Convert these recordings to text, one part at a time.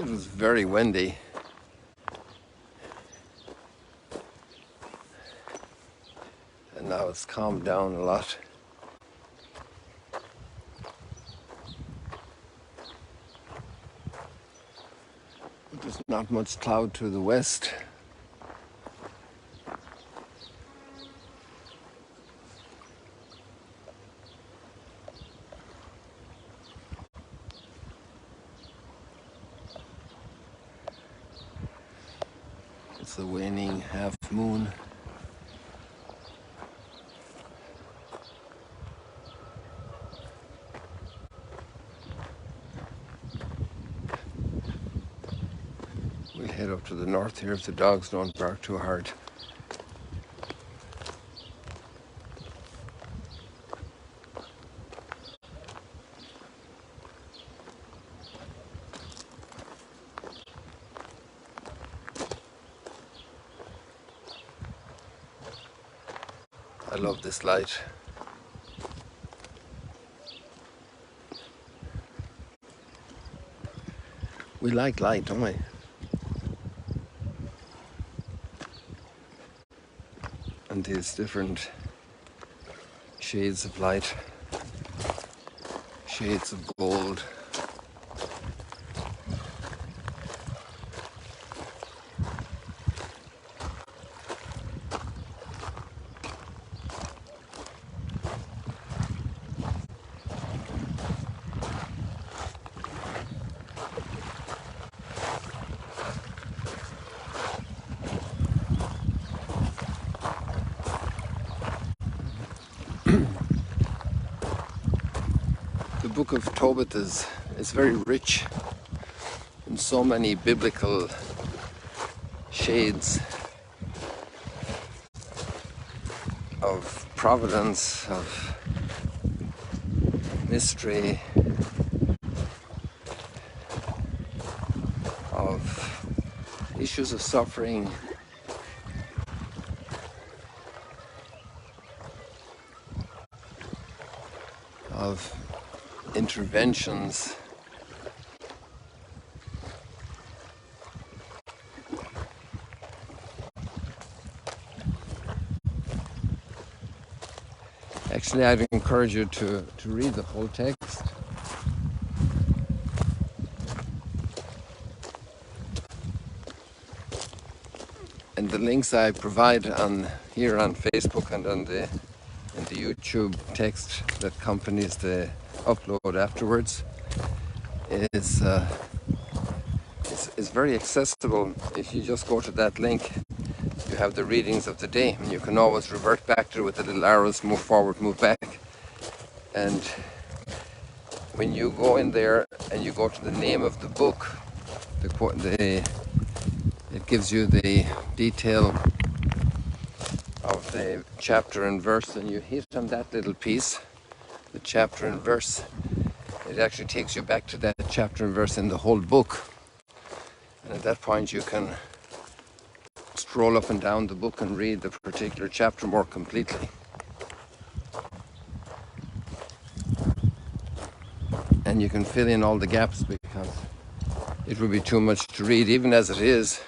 It was very windy. And now it's calmed down a lot. But there's not much cloud to the west. It's the waning half moon. We'll head up to the north here if the dogs don't bark too hard. I love this light. We like light, don't we? And these different shades of light, shades of gold. The book of Tobit is very rich in so many biblical shades of providence, of mystery, of issues of suffering, of interventions. Actually, I'd encourage you to read the whole text. And the links I provide here on Facebook and on the YouTube text that accompanies the upload afterwards is very accessible. If you just go to that link, you have the readings of the day, and you can always revert back to it with the little arrows, move forward, move back. And when you go in there and you go to the name of the book, it gives you the detail of the chapter and verse, and you hit on that little piece, the chapter and verse. It actually takes you back to that chapter and verse in the whole book. And at that point you can scroll up and down the book and read the particular chapter more completely. And you can fill in all the gaps, because it would be too much to read. Even as it is,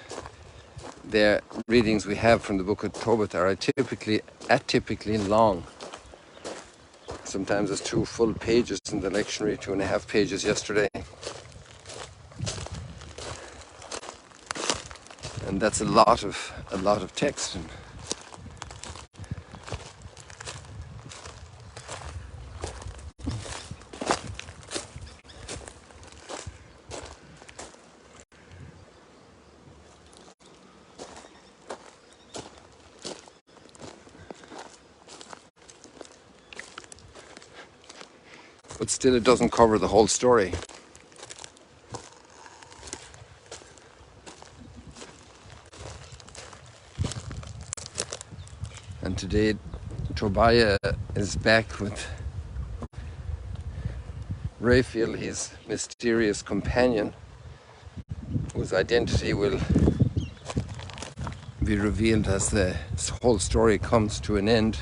the readings we have from the book of Tobit are atypically long. Sometimes it's 2 full pages in the lectionary, 2.5 pages yesterday. And that's a lot of text. But still, it doesn't cover the whole story. And today, Tobiah is back with Raphael, his mysterious companion, whose identity will be revealed as the whole story comes to an end.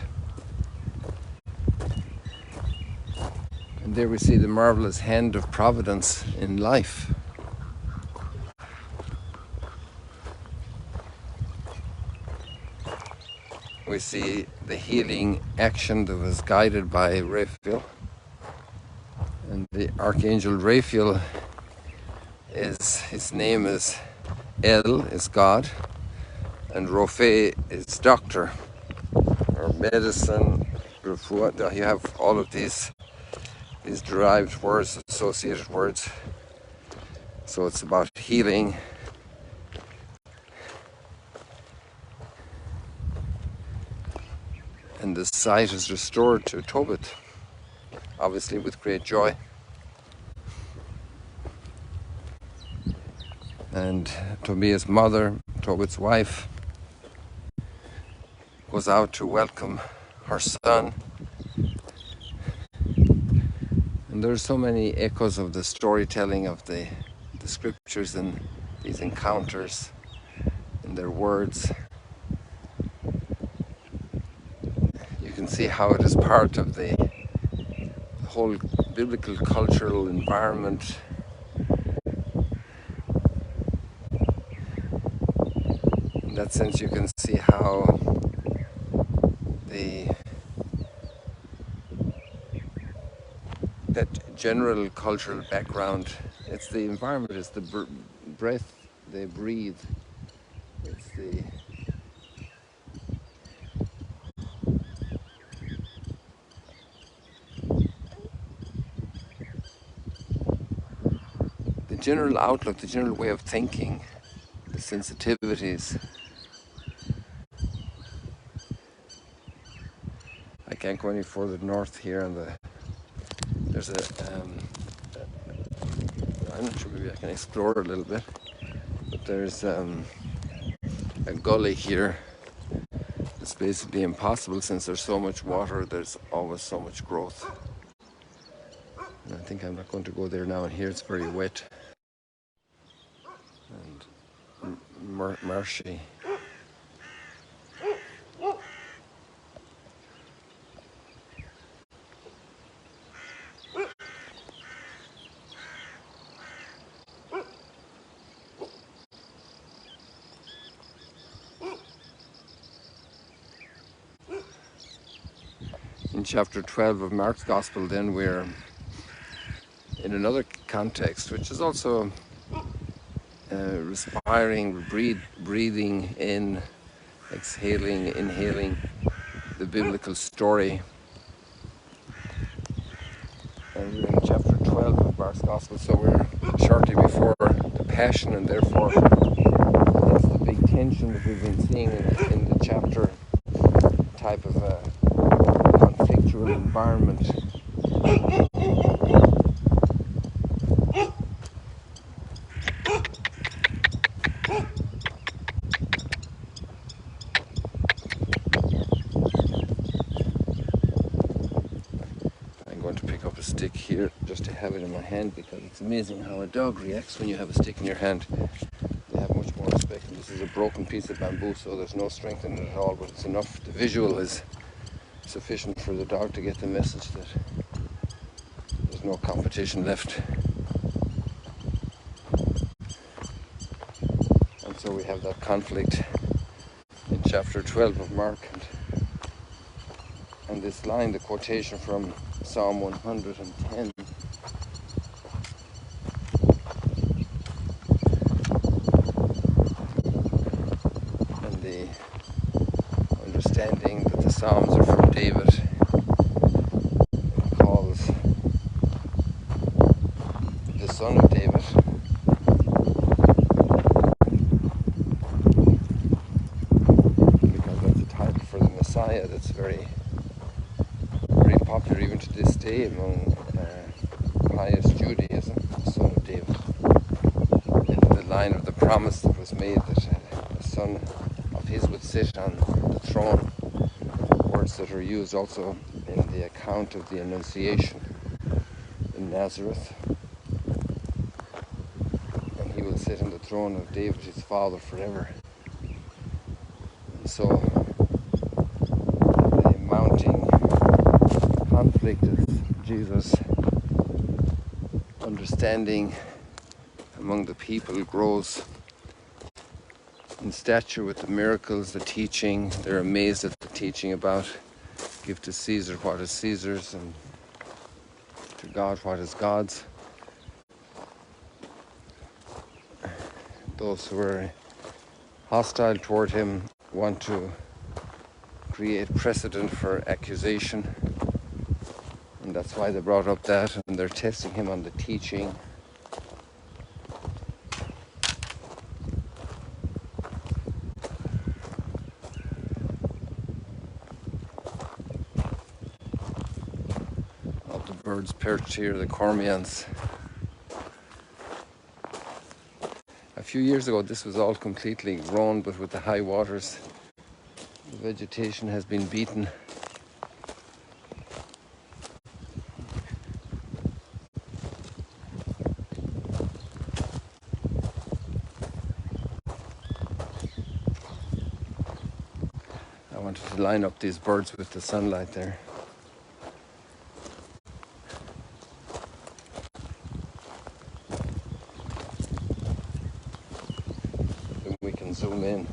And there we see the marvelous hand of providence in life. we see the healing action that was guided by Raphael. And the Archangel Raphael, his name is El, is God, and Rophe is doctor, or medicine, refuah. You have all of these derived words, associated words. So it's about healing. And the sight is restored to Tobit, obviously with great joy. And Tobias' mother, Tobit's wife, goes out to welcome her son. And there's so many echoes of the storytelling of the scriptures in these encounters, in their words. You can see how it is part of the whole biblical cultural environment. In that sense, you can see how that general cultural background, it's the environment, it's the breath they breathe, it's the general outlook, the general way of thinking, the sensitivities. I can't go any further north here, and there's I'm not sure, maybe I can explore a little bit, but there's a gully here. It's basically impossible since there's so much water, there's always so much growth. And I think I'm not going to go there now, and here it's very wet and marshy. In chapter 12 of Mark's Gospel, then we're in another context, which is also respiring, breathing in, exhaling, inhaling the biblical story. And we're in chapter 12 of Mark's Gospel, so we're shortly before the Passion, and therefore that's the big tension that we've been seeing in the chapter, type of a conflictual environment. I'm going to pick up a stick here just to have it in my hand, because it's amazing how a dog reacts when you have a stick in your hand. They have much more respect. And this is a broken piece of bamboo, so there's no strength in it at all, but it's enough. The visual is sufficient for the dog to get the message that there's no competition left. And so we have that conflict in chapter 12 of Mark, and this line, the quotation from Psalm 110. And the understanding that the Psalms are from David. It calls the son of David. Because that's a title for the Messiah that's very popular even to this day among pious Judaism, the son of David. And the line of the promise that was made that a son of his would sit on the throne, words that are used also in the account of the Annunciation in Nazareth. And he will sit on the throne of David his father forever. And so the mounting conflict of Jesus' understanding among the people grows, in stature with the miracles, the teaching. They're amazed at the teaching about give to Caesar what is Caesar's and to God what is God's. Those who are hostile toward him want to create precedent for accusation, and that's why they brought up that, and they're testing him on the teaching. Of the birds perched here, the cormorants. A few years ago this was all completely grown, but with the high waters the vegetation has been beaten. I wanted to line up these birds with the sunlight there. Then we can zoom in.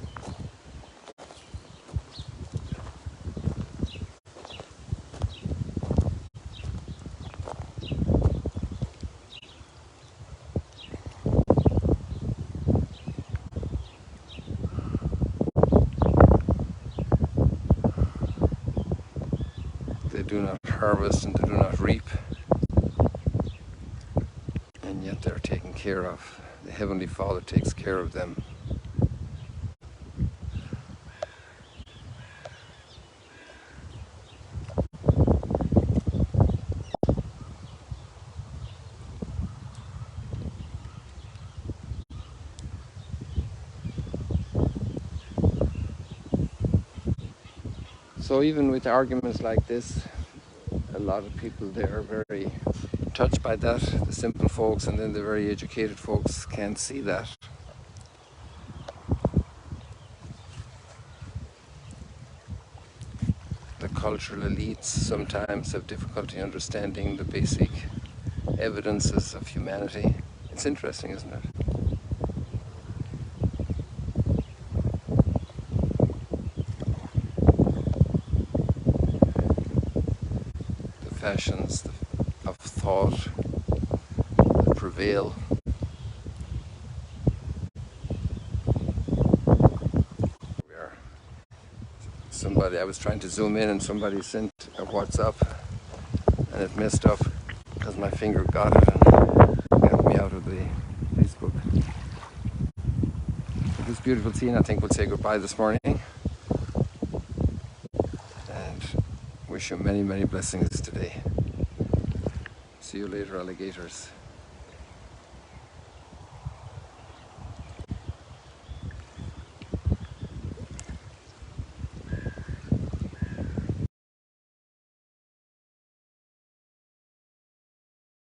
They do not harvest and they do not reap, and yet they're taken care of. The Heavenly Father takes care of them. So even with arguments like this, a lot of people there are very touched by that, the simple folks, and then the very educated folks can't see that. The cultural elites sometimes have difficulty understanding the basic evidences of humanity. It's interesting, isn't it? The fashions of thought that prevail. Somebody, I was trying to zoom in and somebody sent a WhatsApp and it messed up because my finger got it and got me out of the Facebook. With this beautiful scene, I think we'll say goodbye this morning and wish you many, many blessings today. See you later, alligators.